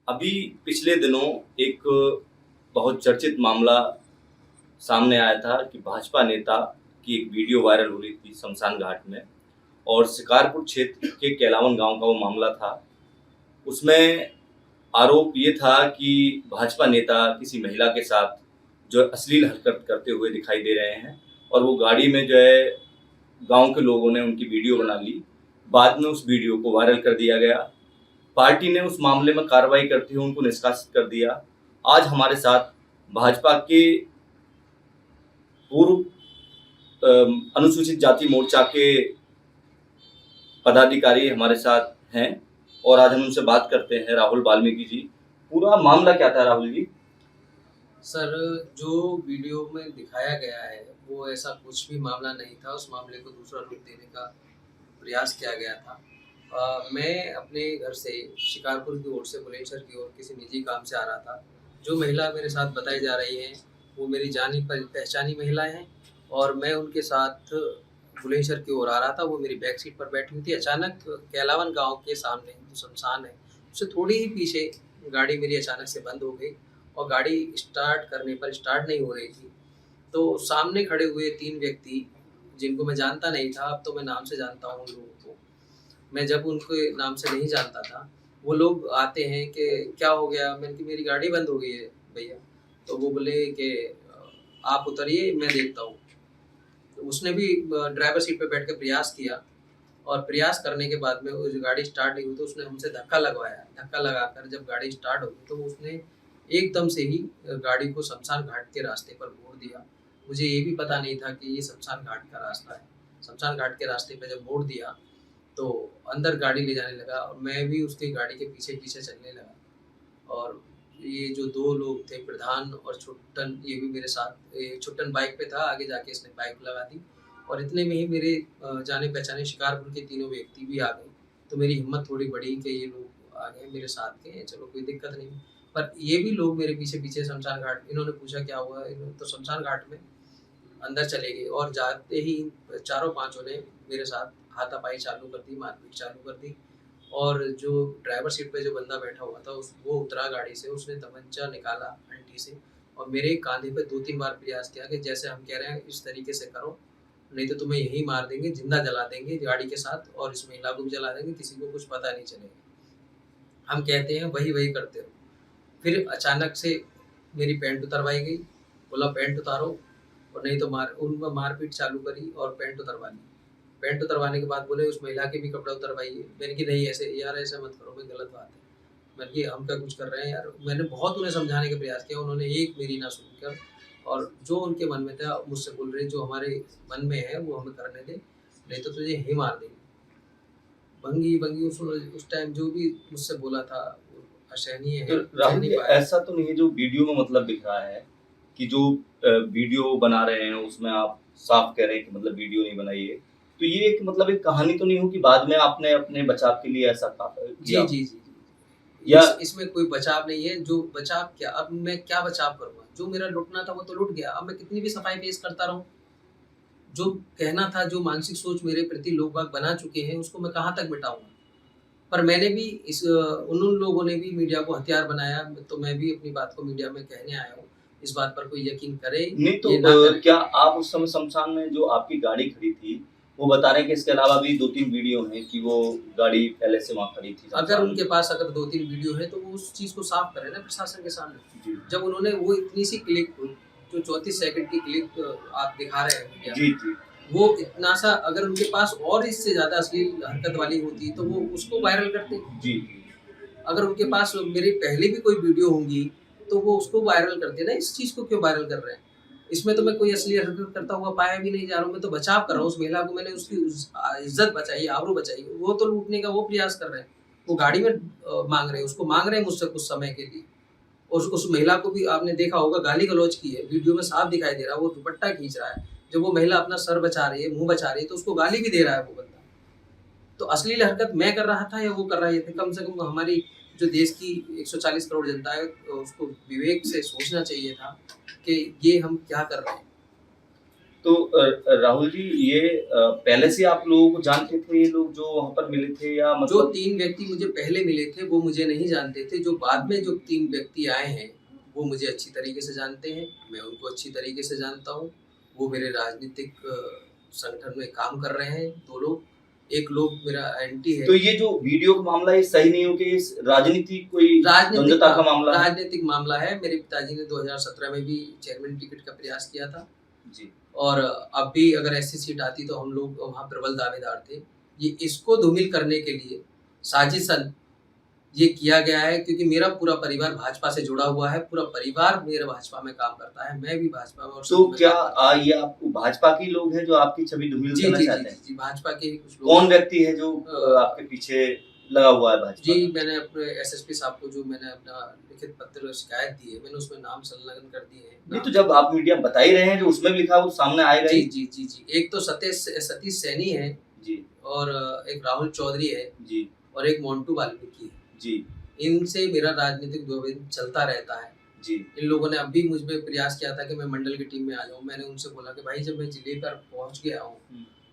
अभी पिछले दिनों एक बहुत चर्चित मामला सामने आया था कि भाजपा नेता की एक वीडियो वायरल हो रही थी शमशान घाट में और शिकारपुर क्षेत्र के कैलावन गांव का वो मामला था। उसमें आरोप ये था कि भाजपा नेता किसी महिला के साथ जो अश्लील हरकत करते हुए दिखाई दे रहे हैं और वो गाड़ी में जो है गांव के लोगों ने उनकी वीडियो बना ली। बाद में उस वीडियो को वायरल कर दिया गया। पार्टी ने उस मामले में कार्रवाई करते हुए उनको निष्कासित कर दिया। आज हमारे साथ भाजपा के पूर्व अनुसूचित जाति मोर्चा के पदाधिकारी हमारे साथ हैं और आज हम उनसे बात करते हैं। राहुल वाल्मीकि जी, पूरा मामला क्या था राहुल जी? सर, जो वीडियो में दिखाया गया है वो ऐसा कुछ भी मामला नहीं था। उस मामले को दूसरा रूप देने का प्रयास किया गया था। मैं अपने घर से शिकारपुर की ओर से बुलंदशहर की ओर किसी निजी काम से आ रहा था। जो महिला मेरे साथ बताई जा रही है वो मेरी जानी पहचानी महिला है और मैं उनके साथ बुलंदशहर की ओर आ रहा था। वो मेरी बैक सीट पर बैठी हुई थी। अचानक कैलावन गांव के सामने जो शमशान है उससे थोड़ी ही पीछे गाड़ी मेरी अचानक से बंद हो गई और गाड़ी स्टार्ट करने पर स्टार्ट नहीं हो रही थी। तो सामने खड़े हुए 3 व्यक्ति जिनको मैं जानता नहीं था, अब तो मैं नाम से जानता हूँ उन लोगों को। मैं जब उनके नाम से नहीं जानता था, वो लोग आते हैं कि क्या हो गया? मैंने कि मेरी गाड़ी बंद हो गई है भैया। तो वो बोले कि आप उतरिए, मैं देखता हूँ। तो उसने भी ड्राइवर सीट पे बैठ के प्रयास किया और प्रयास करने के बाद में वो जो गाड़ी स्टार्ट नहीं हुई तो उसने हमसे धक्का लगवाया। धक्का लगाकर जब गाड़ी स्टार्ट हो गई तो उसने एकदम से ही गाड़ी को शमशान घाट के रास्ते पर मोड़ दिया। मुझे ये भी पता नहीं था कि ये शमशान घाट का रास्ता है। शमशान घाट के रास्ते पे जब मोड़ दिया तो अंदर गाड़ी ले जाने लगा और मैं भी उसकी गाड़ी के पीछे-पीछे चलने लगा। और ये जो 2 लोग थे, प्रधान और छुट्टन, ये भी मेरे साथ। छुट्टन बाइक पे था, आगे जाके इसने बाइक लगा दी और इतने में ही मेरे जाने-पहचाने शिकारपुर के तीनों व्यक्ति भी आ गए। तो मेरी हिम्मत थोड़ी बढ़ी कि ये लोग आ गए मेरे साथ के, चलो कोई दिक्कत नहीं। पर ये भी लोग मेरे पीछे-पीछे शमशान घाट, इन्होंने पूछा क्या हुआ? तो शमशान घाट में अंदर चले गए और जाते ही चारों पाँचों ने मेरे साथ हाथापाई चालू कर दी, मारपीट चालू कर दी। और जो ड्राइवर सीट पे जो बंदा बैठा हुआ था वो उतरा गाड़ी से, उसने तमंचा निकाला अंटी से और मेरे कांधे पे 2-3 बार प्रयास किया कि जैसे हम कह रहे हैं इस तरीके से करो, नहीं तो तुम्हें यहीं मार देंगे, जिंदा जला देंगे गाड़ी के साथ और इस महिला को भी जला देंगे, किसी को कुछ पता नहीं चलेगा। हम कहते हैं वही वही करते रहो। फिर अचानक से मेरी पैंट उतरवाई गई, बोला पैंट उतारो और नहीं तो मारपीट चालू करी और पैंट उतरवा ली। पैंट उतरवाने के बाद बोले उस महिला के भी कपड़े उतरवाइए। मैंने कि नहीं, ऐसे यार ऐसा मत करो, मैं गलत बात है। मैंने कि हम क्या कुछ कर रहे हैं यार। मैंने बहुत उन्हें समझाने का प्रयास किया, उन्होंने एक मेरी ना सुनकर और जो उनके मन में था मुझसे बोल रहे जो हमारे मन में है वो हमें करने दे, नहीं तो तुझे यहीं मार देंगे। भंगी भंगी उस टाइम जो भी मुझसे बोला था वो असहनीय तो है, सह राहुल नहीं जी, पाया। ऐसा तो नहीं है जो वीडियो में मतलब दिख रहा है कि जो वीडियो बना रहे हैं उसमें आप साफ कह रहे हैं कि मतलब वीडियो नहीं बनाइए। तो ये एक मतलब एक कहानी तो नहीं हो कि बाद में आपने अपने बचाव के लिए ऐसा जी, किया जी, जी, जी। या इसमें कोई बचाव नहीं है। जो बचाव क्या, अब मैं क्या बचाव करूँगा? जो मेरा लुटना था वो तो लुट गया। अब मैं कितनी भी सफाई पेश करता रहूँ? जो कहना था, जो मानसिक सोच मेरे प्रति लोग बाग बना चुके हैं, उसको मैं कहाँ तक मिटाऊँगा? पर मैंने भी उन लोगों ने भी मीडिया को हथियार बनाया, तो मैं भी अपनी बात को मीडिया में कहने आया हूँ। इस बात पर कोई यकीन करे, नहीं तो ये ना करे। क्या आप उस समय शमशान में जो आपकी गाड़ी खड़ी थी, वो बता रहे हैं कि इसके अलावा भी 2-3 वीडियो हैं कि वो गाड़ी पहले से वहाँ खड़ी थी अगर शमशान में? उनके पास अगर 2-3 वीडियो है तो वो उस चीज़ को साफ करें ना प्रशासन के सामने। जी। जब उन्होंने वो इतनी सी क्लिप, जो 34 सेकंड की क्लिप आप दिखा रहे हैं मीडिया जी, में, जी। वो इतना सा अगर उनके पास और इससे ज़्यादा अश्लील हरकत वाली होती तो वो उसको वायरल करते। जी, जी। अगर उनके पास मेरी पहले भी कोई वीडियो होंगी तो वो उसको वायरल करते ना, इस चीज़ को क्यों वायरल कर रहे हैं? इसमें तो मैं कोई अश्लील हरकत करता हुआ पाया भी नहीं जा रहा हूँ, मैं तो बचाव कर रहा हूँ। उस महिला को मैंने उसकी इज़्ज़त बचाई, आबरू बचाई। वो तो लूटने का वो प्रयास कर रहे हैं। वो गाड़ी में माँग रहे हैं, उसको माँग रहे हैं मुझसे कुछ समय के लिए। और उस महिला को भी आपने देखा होगा गाली-गलौज की है, वीडियो में साफ दिखाई दे रहा है, वो दुपट्टा खींच रहा है। जब वो महिला अपना सर बचा रही है, मुँह बचा रही है, तो उसको गाली भी दे रहा है वो बंदा। तो अश्लील हरकत मैं कर रहा था या वो कर रहे थे? कम से कम हमारी जो देश की 140 करोड़ जनता है, उसको विवेक से सोचना चाहिए था कि ये हम क्या कर रहे हैं। तो राहुल जी, ये पहले से आप लोगों को जानते थे ये लोग जो वहाँ पर मिले थे, या जो मतलब 3 व्यक्ति मुझे पहले मिले थे वो मुझे नहीं जानते थे, जो बाद में जो 3 व्यक्ति आए हैं वो मुझे अच्छी तरीके से जानते हैं, मैं उनको अच्छी तरीके से जानता हूँ। वो मेरे राजनीतिक संगठन में काम कर रहे हैं 2 लोग, एक लोग मेरा एंटी है। तो ये जो वीडियो का मामला है, ये सही नहीं हो कि इस राजनीति कोई राजनीतिक द्वंद्वता का मामला है? राजनीतिक मामला है। मेरे पिताजी ने 2017 में भी चेयरमैन टिकट का प्रयास किया था जी। और अब भी अगर ऐसी सीट आती तो हम लोग वहाँ प्रबल दावेदार थे। ये इसको धूमिल करने के लिए साजिशन ये किया गया है, क्योंकि मेरा पूरा परिवार भाजपा से जुड़ा हुआ है, पूरा परिवार मेरा भाजपा में काम करता है, मैं भी भाजपा में और तो सभी में क्या काम करता हूँ। ये आपको भाजपा के लोग हैं जो आपकी छवि धूमिल जी, करना जी, जी, चाहते हैं? जी, भाजपा के ही कुछ लोग कौन हैं। व्यक्ति है जो आपके पीछे लगा हुआ है भाजपा जी, का? मैंने अपने एसएसपी साहब को जो मैंने अपना लिखित पत्र शिकायत दी है, मैंने उसमें नाम संलग्न कर दिए हैं। नहीं, तो जब आप मीडिया बता ही रहे हैं, जो उसमें भी लिखा है वो सामने आएगा जी, ही। जी, जी, जी। एक तो सतीश सैनी है जी, और एक राहुल चौधरी है जी, और एक मोंटू वाल्मीकि है। जी, इनसे मेरा राजनीतिक द्वंद्व चलता रहता है। जी, इन लोगों ने अब भी मुझ पे प्रयास किया था कि मैं मंडल की टीम में आ जाऊँ। मैंने उनसे बोला कि भाई जब मैं जिले पर पहुँच गया हूँ,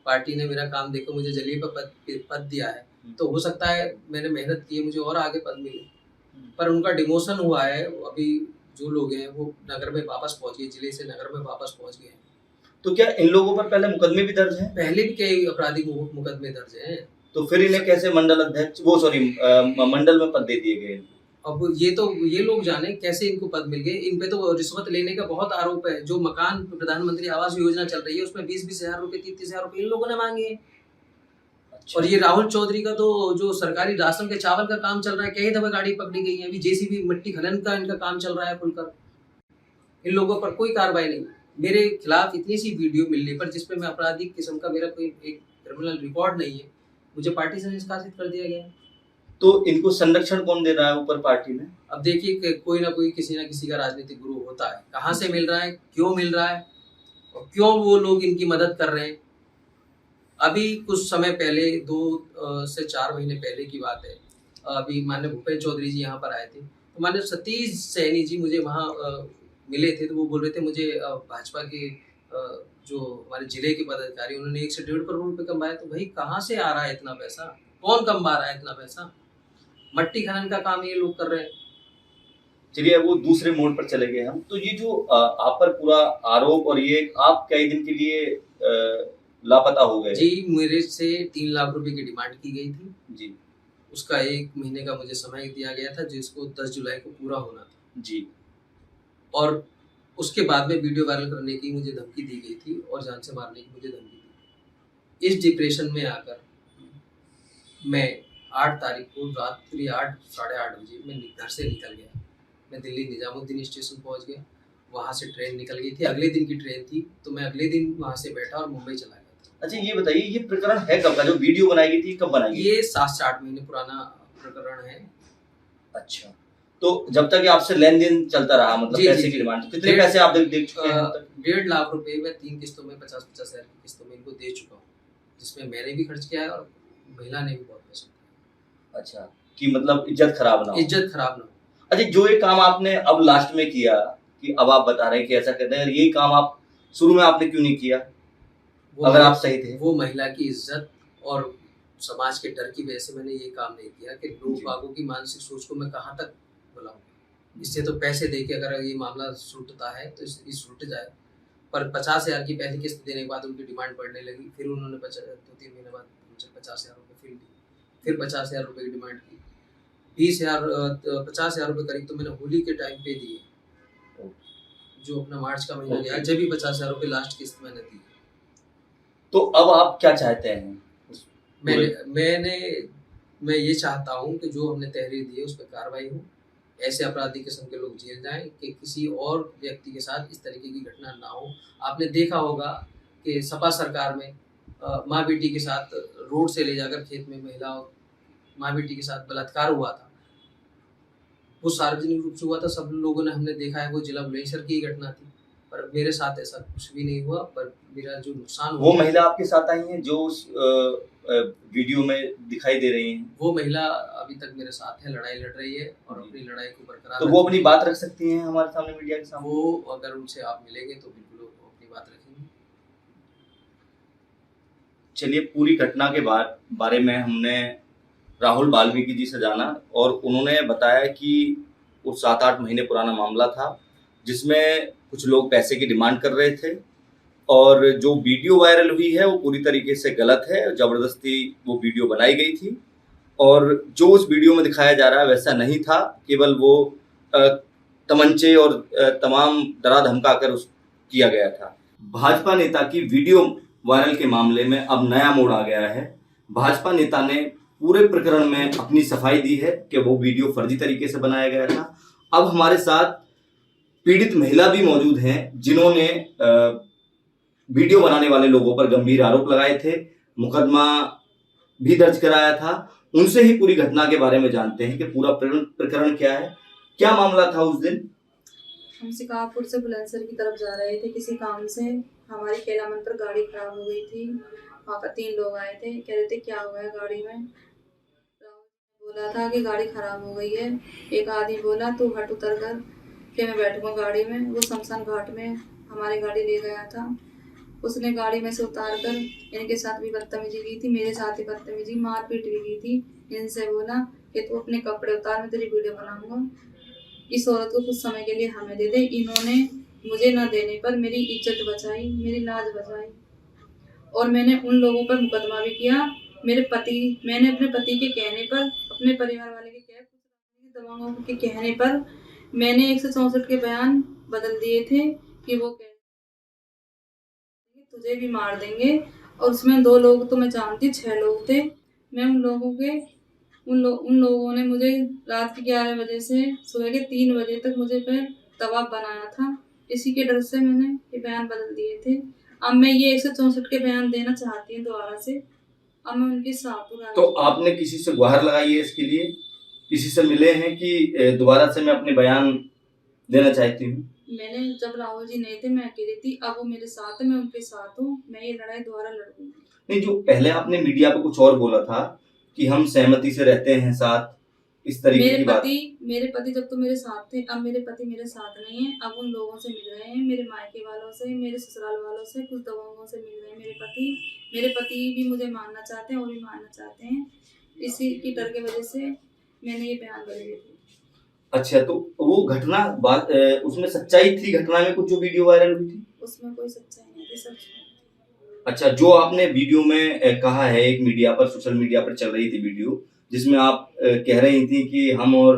पार्टी ने मेरा काम देखकर मुझे जिले पर पद दिया है, तो हो सकता है मैंने मेहनत की है, मुझे और आगे पद मिले। पर उनका डिमोशन हुआ है, अभी जो लोग हैं वो नगर में वापस पहुँच गए, जिले से नगर में वापस पहुँच गए हैं। तो क्या इन लोगों पर पहले मुकदमे भी दर्ज हैं? पहले भी कई आपराधिक मुकदमे दर्ज हैं। तो फिर इन्हें कैसे मंडल अध्यक्ष, वो सॉरी, मंडल में पद दे दिए गए? अब ये लोग जाने कैसे इनको पद मिल गए। इन पे तो रिश्वत लेने का बहुत आरोप है। जो मकान प्रधानमंत्री आवास योजना चल रही है उसमें 20-20 हजार रुपए, 30-30 हजार रुपए इन लोगों ने मांगे हैं। अच्छा। और ये राहुल चौधरी का तो जो सरकारी राशन के चावल का काम चल रहा है, कई दफा गाड़ी पकड़ी गई है। अभी जेसीबी मिट्टी खनन का इनका काम चल रहा है खुलकर। इन लोगों पर कोई कार्रवाई नहीं। मेरे खिलाफ इतनी सी वीडियो मिलने पर जिसपे मैं आपराधिक किस्म का मेरा कोई एक क्रिमिनल रिकॉर्ड नहीं है, मुझे पार्टी से निष्कासित कर दिया गया है। तो इनको संरक्षण कौन दे रहा है ऊपर पार्टी में? अब देखिए कि कोई ना कोई किसी ना किसी का राजनीतिक गुरु होता है। कहाँ से मिल रहा है, क्यों मिल रहा है और क्यों वो लोग इनकी मदद कर रहे हैं। अभी कुछ समय पहले 2 से 4 महीने पहले की बात है। अभी माननीय भूपेन्द्र चौधरी जी यहाँ पर आए थे, तो माननीय सतीश सैनी जी मुझे वहाँ मिले थे। तो वो बोल रहे थे मुझे भाजपा के जो हमारे जिले के पदाधिकारी उन्होंने 1 से 1.5 करोड़ रुपए कमाए। तो भाई कहाँ से आ रहा है इतना पैसा, कौन कमा रहा है इतना पैसा? मट्टी खनन का काम ये लोग कर रहे हैं। चलिए, वो दूसरे मोड़ पर चले गए हम। तो ये जो आप पर पूरा आरोप, और ये आप कई दिन के लिए लापता हो गए। जी, मेरे से 3 लाख रुपए की डिमांड की गई थी जी, उसका 1 महीने का मुझे समय दिया गया था, जिसको 10 जुलाई को पूरा होना था। जी, और उसके बाद में वीडियो वायरल करने की मुझे धमकी दी गई थी और जान से मारने की मुझे धमकी दी गई। इस डिप्रेशन में आकर मैं 8 तारीख को रात्रि 8 साढ़े 8 बजे मैं घर से निकल गया। मैं दिल्ली निजामुद्दीन स्टेशन पहुंच गया। वहां से ट्रेन निकल गई थी, अगले दिन की ट्रेन थी, तो मैं अगले दिन वहां से बैठा और मुंबई चला गया था। अच्छा, ये बताइए, ये प्रकरण है कब का? जो वीडियो बनाई गई थी कब बनाई गई? ये 7 से 8 महीने पुराना प्रकरण है। अच्छा, तो जब तक ये आपसे लेन देन चलता रहा, मतलब जी, पैसे जी, की जी। डिमांड, तो कितने पैसे आप देख चुके हैं अब तक? 1.5 लाख रुपए मैं 3 किस्तों में 50-50 हजार की किस्तों में इनको दे चुका हूँ, जिसमें मैंने भी खर्च किया है और महिला ने भी बहुत पैसे दिए। अच्छा, कि मतलब इज्जत खराब ना हो। इज्जत खराब ना हो। अच्छा, जो ये काम आपने अब लास्ट में किया, कि अब आप बता रहे हैं कि ऐसा कहते हैं, यही काम आप शुरू में आपने क्यों नहीं किया अगर आप सही थे? वो महिला की इज्जत और समाज के डर की वजह से मैंने ये काम नहीं किया कि लोग जी। बागों की मानसिक सोच को मैं कहाँ तक बुलाऊंगा। इससे तो पैसे दे के अगर ये मामला सुलटता है तो ये सुलट जाए। पर 50 हजार की पहली किस्त देने के बाद उनकी डिमांड बढ़ने लगी। फिर उन्होंने 2-3 महीने बाद मुझे 50 हजार रुपये फिर दी। फिर 50 हजार रुपये की डिमांड की। 20 हजार 50 हजार रुपये करीब तो मैंने होली के टाइम पे दिए, जो अपना मार्च का महीना गया, जब भी 50 हजार रुपये लास्ट किस्त मैंने दी। तो अब आप क्या चाहते हैं? मैं ये चाहता हूँ कि जो हमने तहरीर दी है उस पर कार्रवाई हो। ऐसे अपराधी किस्म के लोग जेल जाएं कि किसी और व्यक्ति के साथ इस तरीके की घटना ना हो। आपने देखा होगा कि सपा सरकार में माँ बेटी के साथ रोड से ले जाकर खेत में महिला और माँ बेटी के साथ बलात्कार हुआ था। वो सार्वजनिक रूप से हुआ था, सब लोगों ने हमने देखा है। वो जिला बुलंदशहर की घटना थी, पर मेरे साथ ऐसा कुछ भी नहीं हुआ। पर मेरा जो नुकसान वो महिला आपके साथ आई हैं जो उस वीडियो में दिखाई दे रही हैं? वो महिला अभी तक मेरे साथ है, लड़ाई लड़ रही है और अपनी लड़ाई को बरकरार। तो वो अपनी बात रख सकती हैं हमारे सामने, मीडिया के सामने? वो अगर उनसे आप मिलेंगे तो बिल्कुल वो अपनी बात रखेंगे। चलिए, पूरी घटना के बारे में हमने राहुल वाल्मीकि जी से जाना और उन्होंने बताया कि वो 7-8 महीने पुराना मामला था, जिसमें कुछ लोग पैसे की डिमांड कर रहे थे और जो वीडियो वायरल हुई है वो पूरी तरीके से गलत है, ज़बरदस्ती वो वीडियो बनाई गई थी और जो उस वीडियो में दिखाया जा रहा है वैसा नहीं था, केवल वो तमंचे और तमाम डरा धमका कर किया गया था। भाजपा नेता की वीडियो वायरल के मामले में अब नया मोड़ आ गया है। भाजपा नेता ने पूरे प्रकरण में अपनी सफाई दी है कि वो वीडियो फर्जी तरीके से बनाया गया था। अब हमारे साथ पीड़ित महिला भी मौजूद हैं जिन्होंने वीडियो बनाने वाले लोगों पर गंभीर आरोप लगाए थे, मुकदमा भी दर्ज कराया था। उनसे ही पूरी घटना के बारे में जानते हैं कि पूरा प्रकरण क्या है, क्या मामला था उस दिन। हम शिकारपुर से बुलंदशहर की तरफ जा रहे थे किसी काम से। हमारी केलामन पर गाड़ी खराब हो गई थी। वहाँ पर 3 लोग आए थे, कह रहे थे क्या हुआ है गाड़ी में। बोला था कि गाड़ी खराब हो गई है। एक आदमी बोला तू हट उतर कर कि मैं बैठूंगा गाड़ी में। वो शमशान घाट में हमारी गाड़ी ले गया था। उसने गाड़ी में से उतार कर इनके साथ भी बदतमीजी की थी, मेरे साथ ही बदतमीजी मारपीट भी की थी। इनसे बोला कि तू अपने कपड़े उतार, मैं तेरी वीडियो बनाऊंगा, इस औरत को कुछ समय के लिए हमें दे दे। इन्होंने मुझे न देने पर मेरी इज्जत बचाई, मेरी लाज बचाई और मैंने उन लोगों पर मुकदमा भी किया। मैंने अपने पति के कहने पर, अपने परिवार वाले के दबावों के कहने पर मैंने 164 के बयान बदल दिए थे कि वो तुझे भी मार देंगे। और उसमें 2 लोग तो मैं जानती, 6 लोग थे। मैं उन लोगों ने मुझे रात के 11 बजे से सुबह के 3 बजे तक मुझे पे दबाव बनाया था। इसी के डर से मैंने ये बयान बदल दिए थे। अब मैं ये 164 के बयान देना चाहती हूँ दोबारा से। अब मैं उनके साथ हूँ। तो आपने किसी से गुहार लगाई है इसके लिए? किसी से मिले हैं कि दोबारा से मैं अपने बयान देना चाहती हूँ? मैंने जब राहुल जी नहीं थे मैं अकेली थी, अब वो मेरे साथ है, मैं उनके साथ हूँ। मैं ये लड़ाई दोबारा लड़ूंगी। नहीं, जो पहले आपने मीडिया पे कुछ और बोला था कि हम सहमति से रहते हैं साथ, इस तरीके की बात। मेरे पति जब तो मेरे साथ थे, अब मेरे पति मेरे साथ नहीं है। अब उन लोगों से मिल रहे हैं, मेरे मायके वालों से, मेरे ससुराल वालों से, कुछ दवाओं से मिल रहे हैं मेरे पति भी मुझे मारना चाहते हैं और भी मारना चाहते हैं। इसी की डर की वजह से मैंने ये बयान बदल दिए थे। अच्छा, तो वो घटना उसमें सच्चाई थी? घटना में कुछ जो वीडियो वायरल हुई थी उसमें कोई सच्चाई नहीं थी, सच। अच्छा, जो आपने वीडियो में कहा है, एक मीडिया पर, सोशल मीडिया पर चल रही थी वीडियो जिसमें आप कह रही थी कि हम और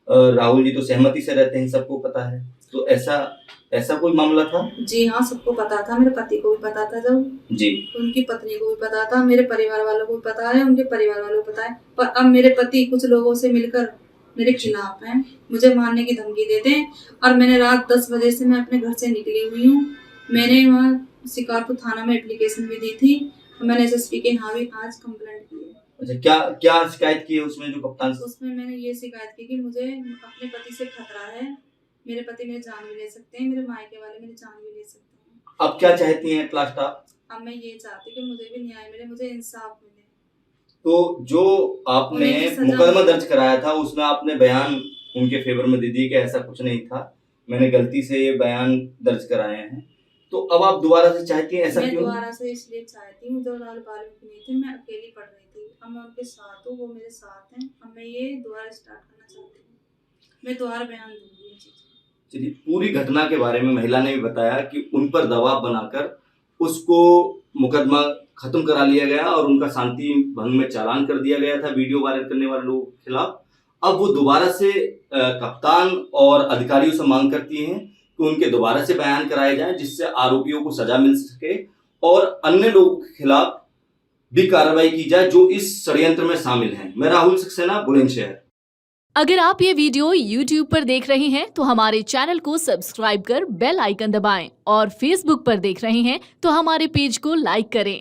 राहुल जी तो सहमति से रहते हैं, सबको पता है, तो ऐसा कोई मामला था? जी हाँ, सबको पता था। मेरे पति को भी पता था, जब जी उनकी पत्नी को भी पता था, मेरे परिवार वालों को भी पता है, उनके परिवार वालों को पता है। पर अब मेरे पति कुछ लोगों से मिलकर मेरे खिलाफ हैं, मुझे मारने की धमकी देते हैं। और मैंने रात 10 बजे से मैं अपने घर से निकली हुई हूँ। मैंने वहाँ शिकारपुर थाना में एप्लीकेशन भी दी थी। मैंने SSP के यहाँ भी आज कंप्लेंट की है। अच्छा, क्या शिकायत की है उसमें? जो कप्तान, उसमें मैंने ये शिकायत की कि मुझे अपने पति से खतरा है। मेरे पति मेरी जान भी ले सकते हैं, मेरे मायके वाले मेरी जान भी ले सकते हैं। अब क्या चाहती हैं लास्ट आप? अब मैं ये चाहती कि मुझे भी न्याय मिले, मुझे इंसाफ मिले। तो जो आपने मुकदमा दर्ज कराया था उसमें आपने बयान उनके फेवर में दे दिए कि ऐसा कुछ नहीं था, मैंने गलती से ये बयान दर्ज कराए हैं, तो अब आप दोबारा से चाहती हैं? ऐसा क्यों? मैं दोबारा से इसलिए चाहती हूँ, जब राहुल वाल्मीकि नहीं थे, मैं अकेली पढ़ रही थी। अब मैं उनके साथ हूँ, वो मेरे साथ हैं। अब मैं ये दोबारा स्टार्ट करना चाहती हूँ। मैं दोबारा बयान दूंगी ये चीज़। चलिए, पूरी घटना के बारे में महिला ने भी बताया कि उन पर दबाव बनाकर उसको मुकदमा खत्म करा लिया गया और उनका शांति भंग में चालान कर दिया गया था वीडियो वायरल करने वाले लोगों के खिलाफ। अब वो दोबारा से कप्तान और अधिकारियों से मांग करती हैं कि उनके दोबारा से बयान कराए जाएं, जिससे आरोपियों को सजा मिल सके और अन्य लोगों के खिलाफ भी कार्रवाई की जाए जो इस षड्यंत्र में शामिल हैं। मैं राहुल सक्सेना, बुलंदशहर। अगर आप ये वीडियो YouTube पर देख रहे हैं तो हमारे चैनल को सब्सक्राइब कर बेल आइकन दबाएं और Facebook पर देख रहे हैं तो हमारे पेज को लाइक करें।